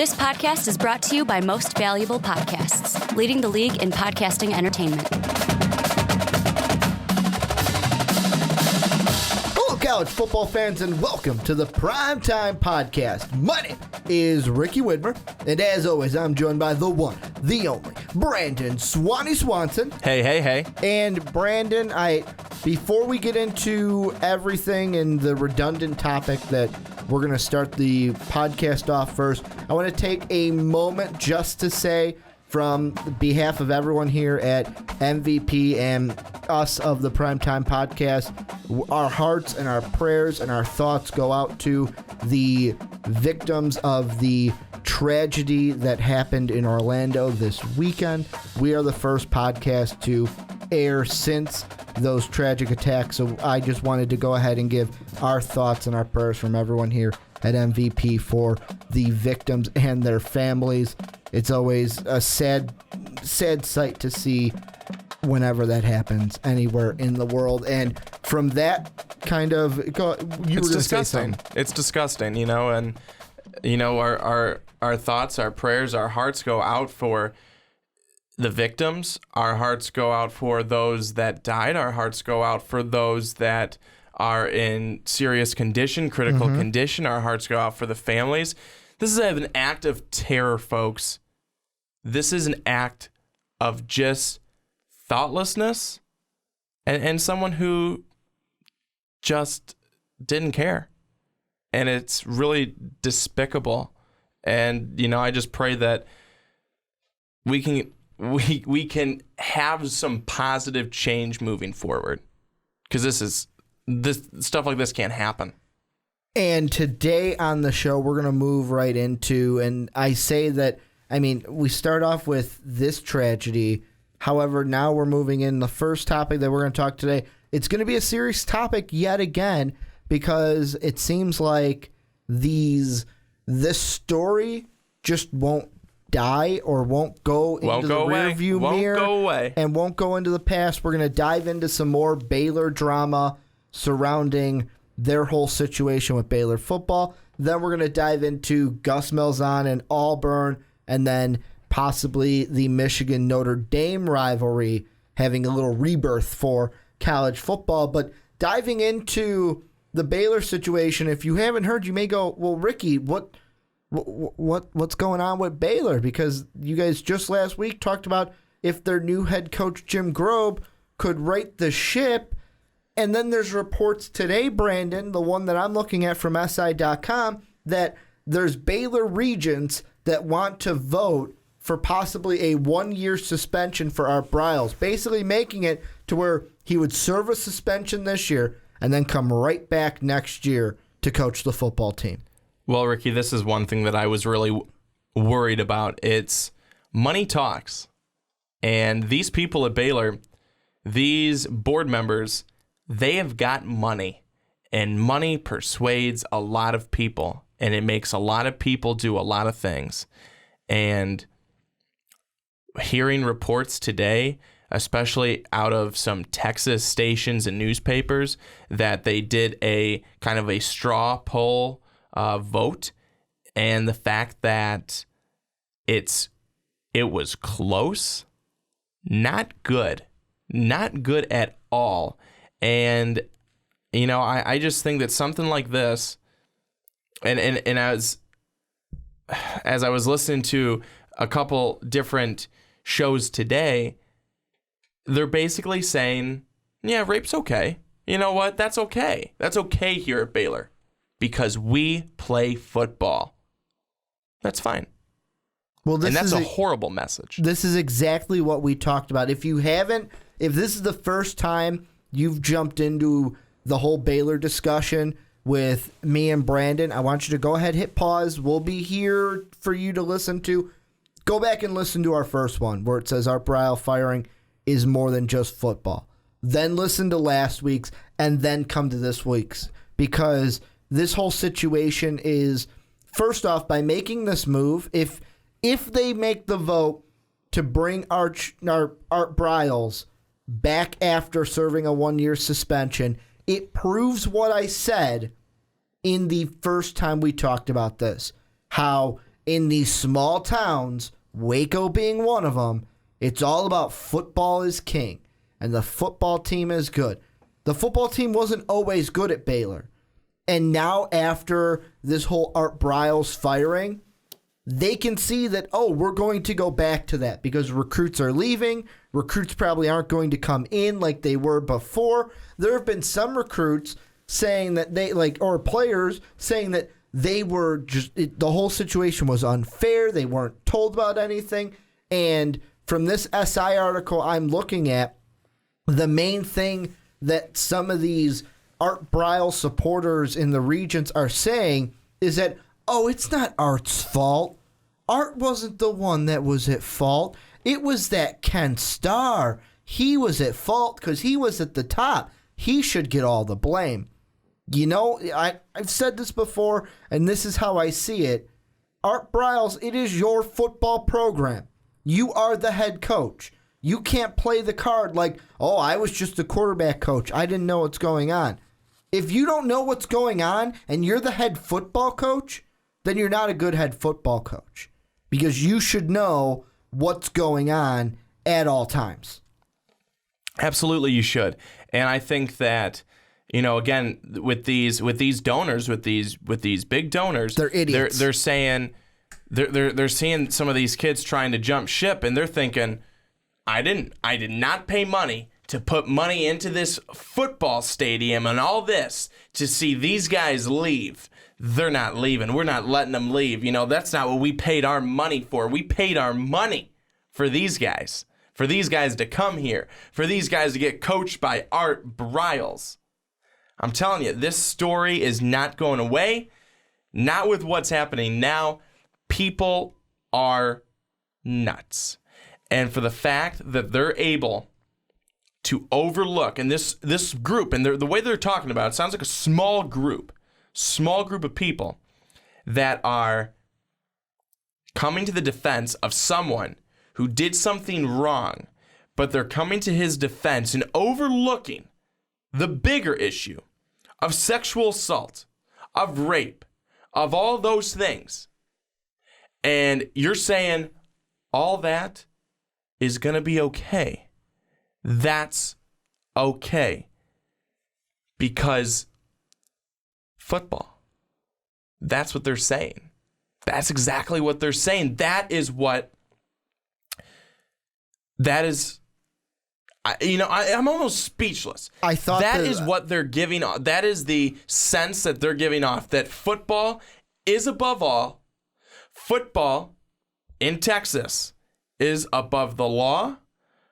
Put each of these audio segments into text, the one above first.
This podcast is brought to you by Most Valuable Podcasts, leading the league in podcasting entertainment. Hello, college football fans, and welcome to the Primetime Podcast. My name is Ricky Widmer, and as always, I'm joined by the one, the only, Brandon Swanson. Hey. And Brandon, before we get into everything and the redundant topic that we're going to start the podcast off first, I want to take a moment just to say, from behalf of everyone here at MVP and us of the Primetime Podcast, our hearts and our prayers and our thoughts go out to the victims of the tragedy that happened in Orlando this weekend. We are the first podcast to air since those tragic attacks, so I just wanted to go ahead and give our thoughts and our prayers from everyone here at MVP for the victims and their families. It's always a sad sight to see whenever that happens anywhere in the world. And from that kind of, it's disgusting. It's disgusting, and our thoughts, our prayers, our hearts go out for the victims. Our hearts go out for those that died. Our hearts go out for those that are in serious condition, critical condition. Our hearts go out for the families. This is an act of terror, folks. This is an act of just thoughtlessness and someone who just didn't care. And it's really despicable. And, I just pray that we can have some positive change moving forward. Because this stuff like this can't happen. And today on the show, we're going to move right into, and I say that, we start off with this tragedy. However, now we're moving in the first topic that we're going to talk today. It's going to be a serious topic yet again, because it seems like this story just won't die or won't go into the rearview mirror and won't go into the past. We're going to dive into some more Baylor drama surrounding their whole situation with Baylor football. Then we're going to dive into Gus Malzahn and Auburn, and then possibly the Michigan-Notre Dame rivalry having a little rebirth for college football. But diving into the Baylor situation, if you haven't heard, you may go, well, Ricky, what's going on with Baylor? Because you guys just last week talked about if their new head coach, Jim Grobe, could right the ship. And then there's reports today, Brandon, the one that I'm looking at from SI.com, that there's Baylor regents that want to vote for possibly a 1-year suspension for Art Briles, basically making it to where he would serve a suspension this year and then come right back next year to coach the football team. Well, Ricky, this is one thing that I was really worried about. It's money talks. And these people at Baylor, these board members, they have got money. And money persuades a lot of people. And it makes a lot of people do a lot of things. And hearing reports today, especially out of some Texas stations and newspapers, that they did a kind of a straw poll vote, and the fact that it was close, not good at all. And I just think that something like this, and as I was listening to a couple different shows today, they're basically saying, yeah, rape's okay. You know what? That's okay. That's okay here at Baylor because we play football. That's fine. Well, that's a horrible message. This is exactly what we talked about. If this is the first time you've jumped into the whole Baylor discussion with me and Brandon, I want you to go ahead, hit pause. We'll be here for you to listen to. Go back and listen to our first one where it says Art Briles firing is more than just football. Then listen to last week's and then come to this week's, because this whole situation is, first off, by making this move, if they make the vote to bring Art Briles back after serving a 1-year suspension, it proves what I said in the first time we talked about this, how in these small towns, Waco being one of them, it's all about football is king, and the football team is good. The football team wasn't always good at Baylor. And now after this whole Art Briles firing, they can see that, oh, we're going to go back to that because recruits are leaving. Recruits probably aren't going to come in like they were before. There have been some recruits saying that or players saying that they were the whole situation was unfair. They weren't told about anything. And from this SI article I'm looking at, the main thing that some of these Art Briles supporters in the Regents are saying is that, oh, it's not Art's fault. Art wasn't the one that was at fault. It was that Ken Starr. He was at fault because he was at the top. He should get all the blame. You know, I've said this before, and this is how I see it. Art Briles, it is your football program. You are the head coach. You can't play the card like, oh, I was just the quarterback coach. I didn't know what's going on. If you don't know what's going on and you're the head football coach, then you're not a good head football coach because you should know what's going on at all times. Absolutely, you should. And I think that, you know, again, with these donors, with these big donors, they're idiots. They're saying they're seeing some of these kids trying to jump ship, and they're thinking, I did not pay money to put money into this football stadium and all this to see these guys leave. They're not leaving. We're not letting them leave. You know, that's not what we paid our money for. We paid our money for these guys to come here, for these guys to get coached by Art Briles. I'm telling you, this story is not going away. Not with what's happening now. People are nuts. And for the fact that they're able to overlook, and this group, and the way they're talking about it sounds like a small group of people that are coming to the defense of someone who did something wrong, but they're coming to his defense and overlooking the bigger issue of sexual assault, of rape, of all those things. And you're saying all that is going to be okay. That's okay. Because football. That's what they're saying. That's exactly what they're saying. That is, I'm almost speechless. I thought that is what they're giving off. That is the sense that they're giving off, that football is above all. Football in Texas is above the law.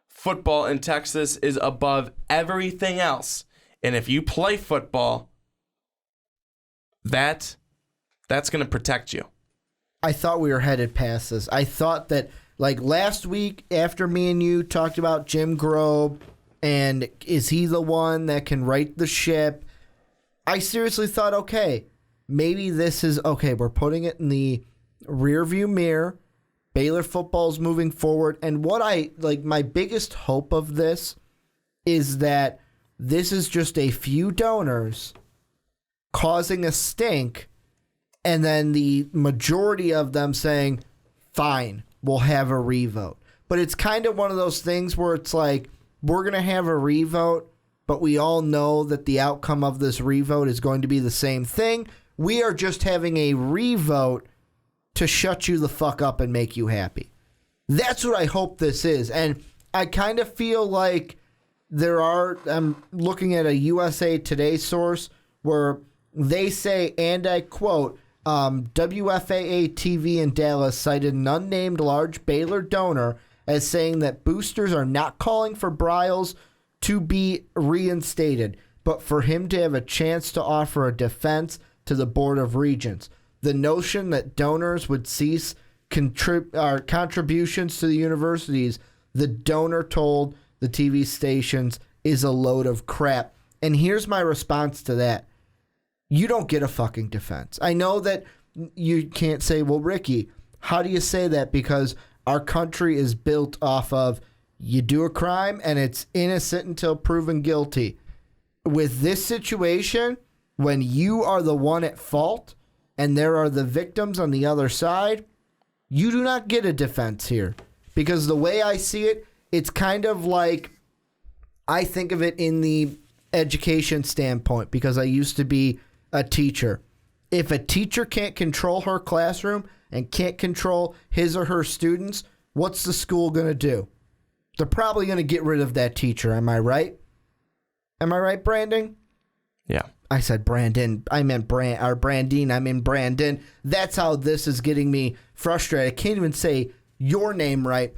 Football in Texas is above everything else. And if you play football, that's going to protect you. I thought we were headed past this. I thought that, like, last week after me and you talked about Jim Grobe and is he the one that can right the ship, I seriously thought, okay, maybe this is, okay, we're putting it in the rearview mirror. Baylor football's moving forward. And what my biggest hope of this is that this is just a few donors causing a stink, and then the majority of them saying, fine, we'll have a revote. But it's kind of one of those things where it's like, we're going to have a revote, but we all know that the outcome of this revote is going to be the same thing. We are just having a revote to shut you the fuck up and make you happy. That's what I hope this is. And I kind of feel like I'm looking at a USA Today source where they say, and I quote, WFAA TV in Dallas cited an unnamed large Baylor donor as saying that boosters are not calling for Briles to be reinstated, but for him to have a chance to offer a defense to the Board of Regents. The notion that donors would cease contributions to the universities, the donor told the TV stations, is a load of crap. And here's my response to that. You don't get a fucking defense. I know that you can't say, well, Ricky, how do you say that? Because our country is built off of you do a crime and it's innocent until proven guilty. With this situation, when you are the one at fault and there are the victims on the other side, you do not get a defense here. Because the way I see it, it's kind of like, I think of it in the education standpoint, because I used to be a teacher. If a teacher can't control her classroom and can't control his or her students, what's the school going to do? They're probably going to get rid of that teacher. Am I right? Am I right, Brandon? Yeah. I said Brandon. I meant Brandine. I mean Brandon. That's how this is getting me frustrated. I can't even say your name right.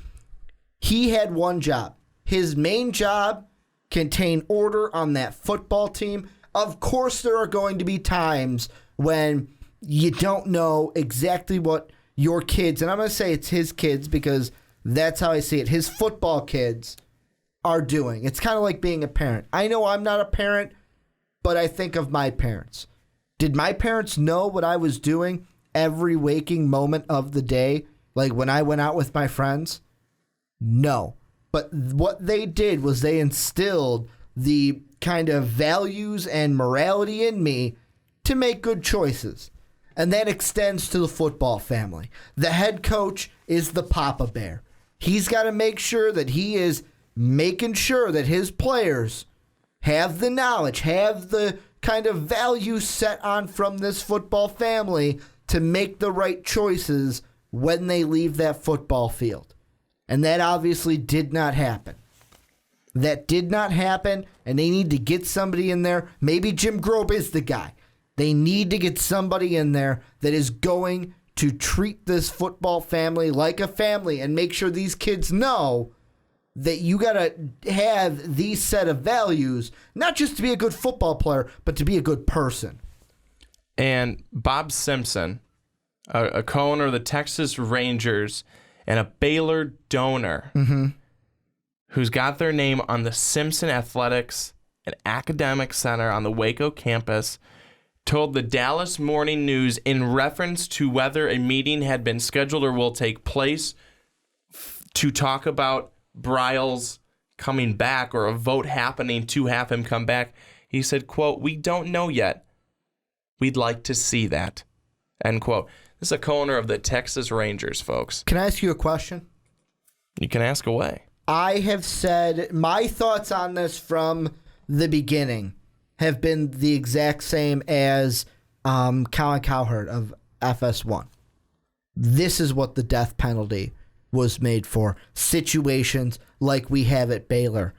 He had one job. His main job, contain order on that football team. Of course, there are going to be times when you don't know exactly what your kids, and I'm going to say it's his kids because that's how I see it, his football kids are doing. It's kind of like being a parent. I know I'm not a parent, but I think of my parents. Did my parents know what I was doing every waking moment of the day, like when I went out with my friends? No. But what they did was they instilled the kind of values and morality in me to make good choices. And that extends to the football family. The head coach is the Papa Bear. He's got to make sure that he is making sure that his players have the knowledge, have the kind of values set on from this football family to make the right choices when they leave that football field. And that obviously did not happen. That did not happen, and they need to get somebody in there. Maybe Jim Grobe is the guy. They need to get somebody in there that is going to treat this football family like a family and make sure these kids know that you got to have these set of values, not just to be a good football player, but to be a good person. And Bob Simpson, a co-owner of the Texas Rangers and a Baylor donor, who's got their name on the Simpson Athletics and Academic Center on the Waco campus, told the Dallas Morning News in reference to whether a meeting had been scheduled or will take place to talk about Briles coming back or a vote happening to have him come back. He said, quote, "We don't know yet. We'd like to see that," end quote. This is a co-owner of the Texas Rangers, folks. Can I ask you a question? You can ask away. I have said my thoughts on this from the beginning have been the exact same as Colin Cowherd of FS1. This is what the death penalty was made for. Situations like we have at Baylor.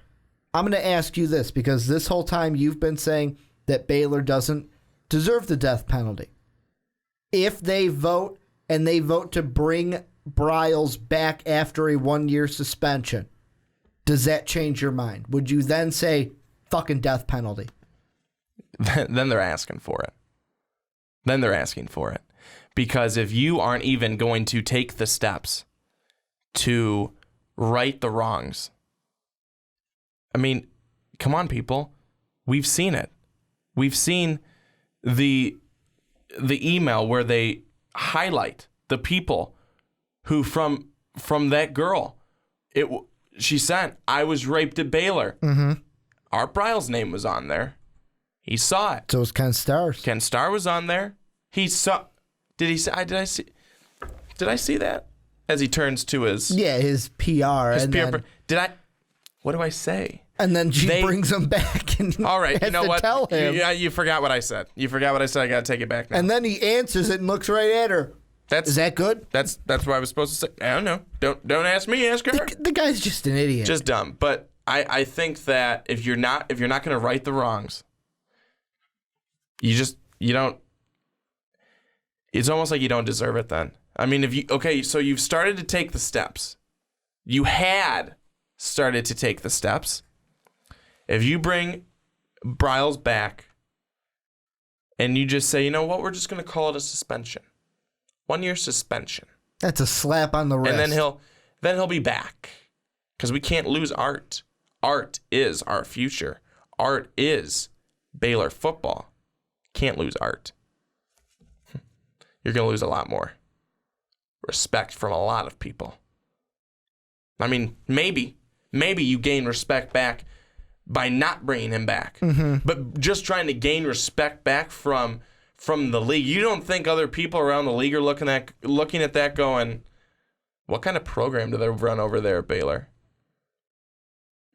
I'm going to ask you this because this whole time you've been saying that Baylor doesn't deserve the death penalty. If they vote and they vote to bring Briles back after a 1-year suspension, does that change your mind? Would you then say fucking death penalty? Then they're asking for it. Then they're asking for it. Because if you aren't even going to take the steps to right the wrongs, I mean, come on, people. We've seen it. We've seen the email where they highlight the people who from that girl, she sent, "I was raped at Baylor." Art Briles' name was on there. He saw it. So was Ken Starr's. Ken Starr was on there. He saw. Did he say? Did I see that? As he turns to his his PR. His and PR. then, Did I? What do I say? And then she brings him back and all right, has you know to what? tell him. You forgot what I said. I got to take it back now. And then he answers it and looks right at her. Is that good? That's what I was supposed to say. I don't know. Don't ask me. Ask her. The guy's just an idiot. Just dumb. But I think that if you're not going to right the wrongs, you don't. It's almost like you don't deserve it. Then I mean, so you've started to take the steps. You had started to take the steps. If you bring Briles back and you just say, you know what, we're just going to call it a suspension. 1-year suspension. That's a slap on the wrist. And then he'll be back. Because we can't lose Art. Art is our future. Art is Baylor football. Can't lose Art. You're going to lose a lot more respect from a lot of people. I mean, maybe you gain respect back by not bringing him back. But just trying to gain respect back from the league. You don't think other people around the league are looking at that going, what kind of program do they run over there at Baylor?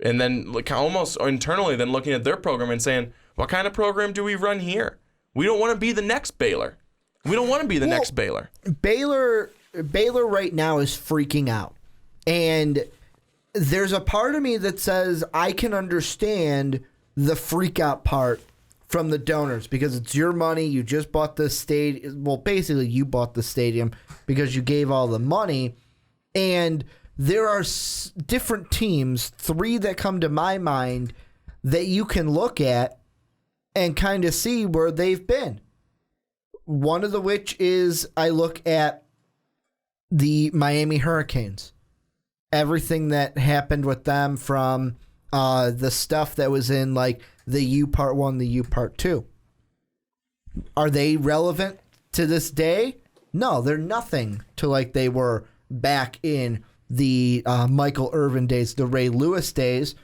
And then almost internally then looking at their program and saying, what kind of program do we run here? We don't want to be the next Baylor. We don't want to be the next Baylor. Baylor right now is freaking out. And there's a part of me that says I can understand the freak out part from the donors because it's your money. You just bought the stadium. Well, basically, you bought the stadium because you gave all the money. And there are different teams, 3 that come to my mind, that you can look at and kind of see where they've been. One of the which is I look at the Miami Hurricanes. Everything that happened with them from the stuff that was in like the U Part 1, the U Part 2. Are they relevant to this day? No, they're nothing to like they were back in the Michael Irvin days, the Ray Lewis days.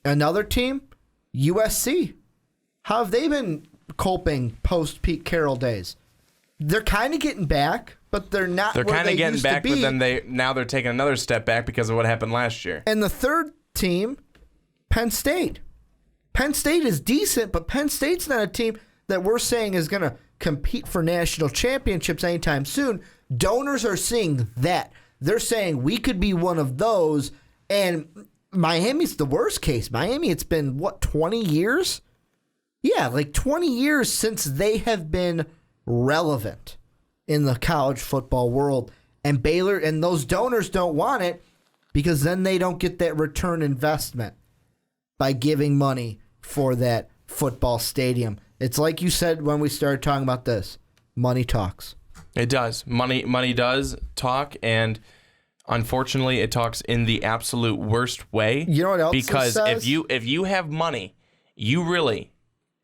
Another team, USC. How have they been coping post-Pete Carroll days? They're kind of getting back, but they're not where they used to be. They're kind of getting back, but then now they're taking another step back because of what happened last year. And the third team, Penn State. Penn State is decent, but Penn State's not a team that we're saying is going to compete for national championships anytime soon. Donors are seeing that. They're saying we could be one of those, and Miami's the worst case. Miami, it's been, 20 years? Yeah, like 20 years since they have been relevant in the college football world. And Baylor and those donors don't want it because then they don't get that return investment by giving money for that football stadium. It's like you said when we started talking about this. Money talks. It does. Money does talk, and unfortunately it talks in the absolute worst way. You know what else because it says? if you have money, you really,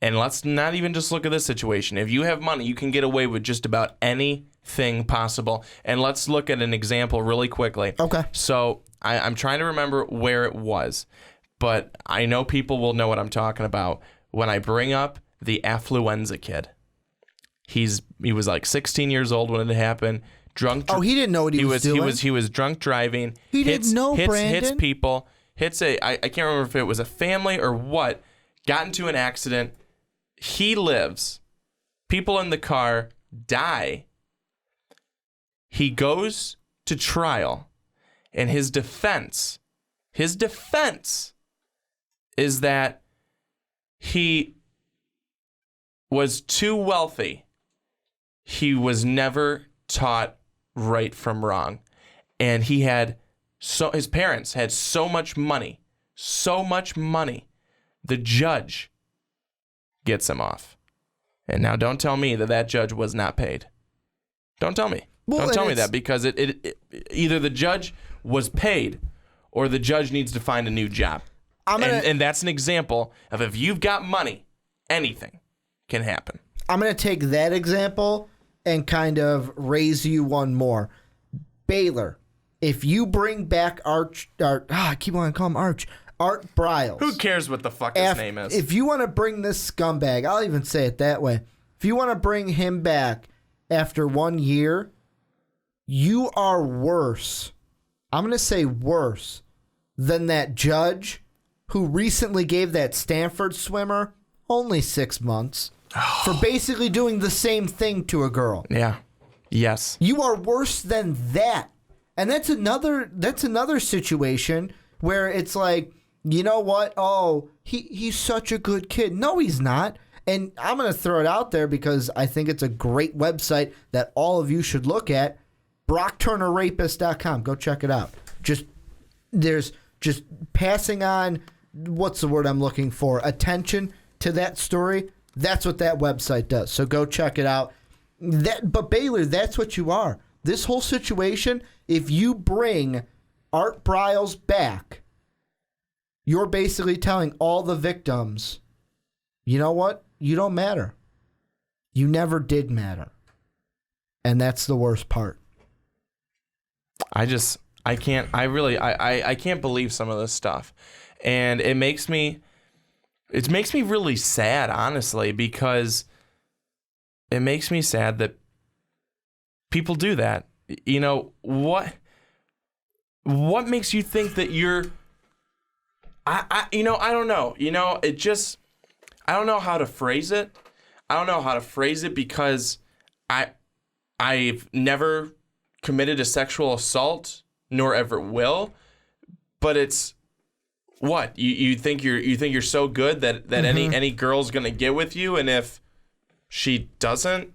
and let's not even just look at this situation. If you have money, you can get away with just about anything possible. And let's look at an example really quickly. Okay. So I'm trying to remember where it was, but I know people will know what I'm talking about when I bring up the affluenza kid. He was like 16 years old when it happened. Drunk. Oh, he didn't know what he was doing. He was drunk driving. He didn't know, Brandon. Hits people. I can't remember if it was a family or what. Got into an accident. He lives. People in the car die. He goes to trial, and his defense is that he was too wealthy. He was never taught right from wrong. And his parents had so much money. The judge gets him off. And now don't tell me that judge was not paid. Don't tell me. Don't tell me that, because it either the judge was paid or the judge needs to find a new job. And that's an example of if you've got money, anything can happen. I'm going to take that example and kind of raise you one more. Baylor, if you bring back I keep wanting to call him Art Briles. Who cares what the fuck his name is? If you want to bring this scumbag, I'll even say it that way. If you want to bring him back after 1 year, you are worse. I'm going to say worse than that judge who recently gave that Stanford swimmer only 6 months for basically doing the same thing to a girl. Yeah. Yes. You are worse than that. And that's another situation where it's like, you know what? Oh, he's such a good kid. No, he's not. And I'm going to throw it out there because I think it's a great website that all of you should look at. BrockTurnerRapist.com. Go check it out. There's just passing on, what's the word I'm looking for? Attention to that story. That's what that website does. So go check it out. But Baylor, that's what you are. This whole situation, if you bring Art Briles back, you're basically telling all the victims, you know what? You don't matter. You never did matter. And that's the worst part. I can't believe some of this stuff. And it makes me really sad, honestly, because it makes me sad that people do that. You know, what what makes you think that you're? I don't know. It just, I don't know how to phrase it. Because I've never committed a sexual assault, nor ever will. But it's what you think you're so good that any girl's gonna get with you, and if she doesn't,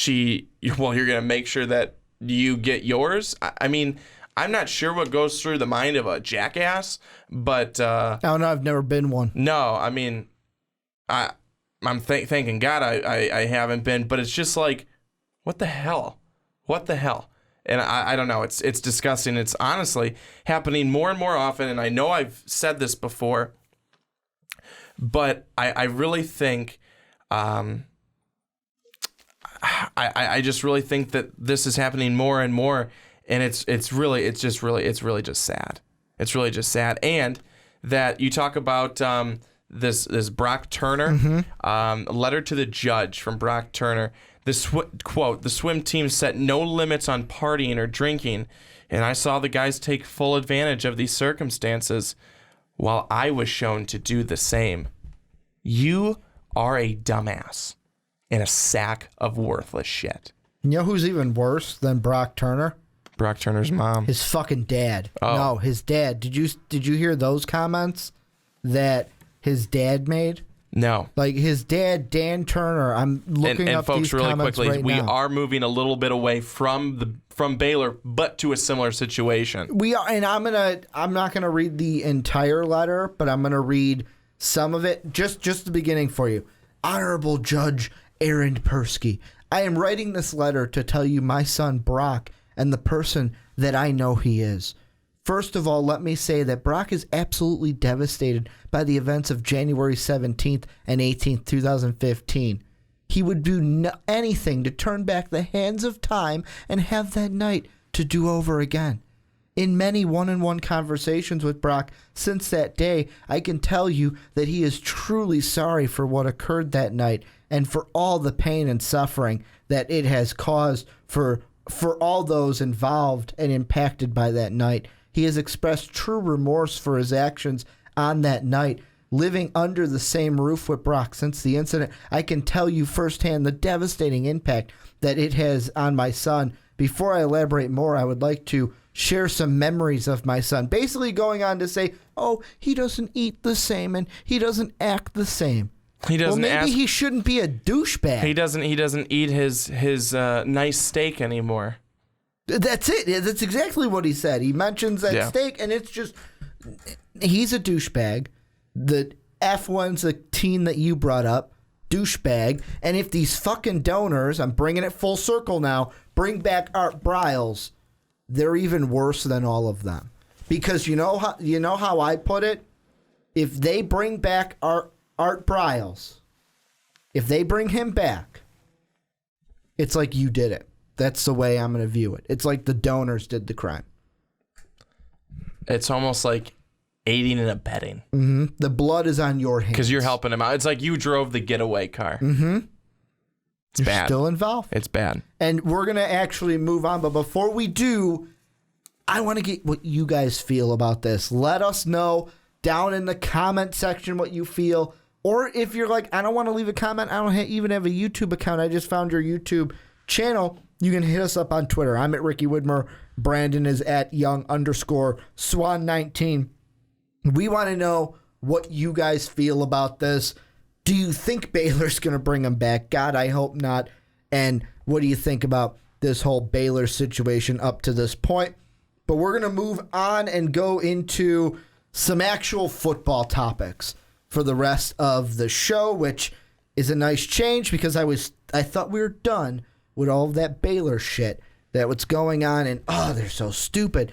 you're gonna make sure that you get yours. I mean, I'm not sure what goes through the mind of a jackass, but I don't know. I've never been one. No, I mean, I'm thanking God I haven't been, but it's just like, what the hell? And I don't know. It's disgusting. It's honestly happening more and more often. And I know I've said this before, but I really think, I just really think that this is happening more and more. And it's really just sad. It's really just sad. And that you talk about this Brock Turner, letter to the judge from Brock Turner. Quote, the swim team set no limits on partying or drinking, and I saw the guys take full advantage of these circumstances while I was shown to do the same. You are a dumbass and a sack of worthless shit. You know who's even worse than Brock Turner? Brock Turner's mom. His fucking dad. Oh. No, his dad. Did you hear those comments that his dad made? No. Like his dad, Dan Turner. I'm looking and up folks, these really comments quickly, right we now. are moving a little bit away from Baylor, but to a similar situation. We are, and I'm not gonna read the entire letter, but I'm gonna read some of it. Just the beginning for you. Honorable Judge Aaron Persky, I am writing this letter to tell you my son Brock and the person that I know he is. First of all, let me say that Brock is absolutely devastated by the events of January 17th and 18th, 2015. He would do anything to turn back the hands of time and have that night to do over again. In many one-on-one conversations with Brock since that day, I can tell you that he is truly sorry for what occurred that night and for all the pain and suffering that it has caused for all those involved and impacted by that night. He has expressed true remorse for his actions on that night. Living under the same roof with Brock since the incident, I can tell you firsthand the devastating impact that it has on my son. Before I elaborate more, I would like to share some memories of my son. Basically going on to say, oh, he doesn't eat the same and he doesn't act the same. He doesn't. Well, maybe he shouldn't be a douchebag. He doesn't eat his nice steak anymore. That's it. That's exactly what he said. He mentions that steak, and it's just, he's a douchebag. The F1's the team that you brought up, douchebag. And if these fucking donors, I'm bringing it full circle now, bring back Art Briles, they're even worse than all of them. Because you know how I put it? If they bring back Art Briles, if they bring him back, it's like you did it. That's the way I'm going to view it. It's like the donors did the crime. It's almost like aiding and abetting. Mm-hmm. The blood is on your hands. Because you're helping him out. It's like you drove the getaway car. Mm-hmm. It's bad. You're still involved. It's bad. And we're going to actually move on. But before we do, I want to get what you guys feel about this. Let us know down in the comment section what you feel. Or if you're like, I don't want to leave a comment. I don't even have a YouTube account. I just found your YouTube channel. You can hit us up on Twitter. I'm at Ricky Widmer. Brandon is at young_Swan19. We want to know what you guys feel about this. Do you think Baylor's going to bring him back? God, I hope not. And what do you think about this whole Baylor situation up to this point? But we're going to move on and go into some actual football topics for the rest of the show, which is a nice change because I thought we were done with all of that Baylor shit that was going on, and they're so stupid.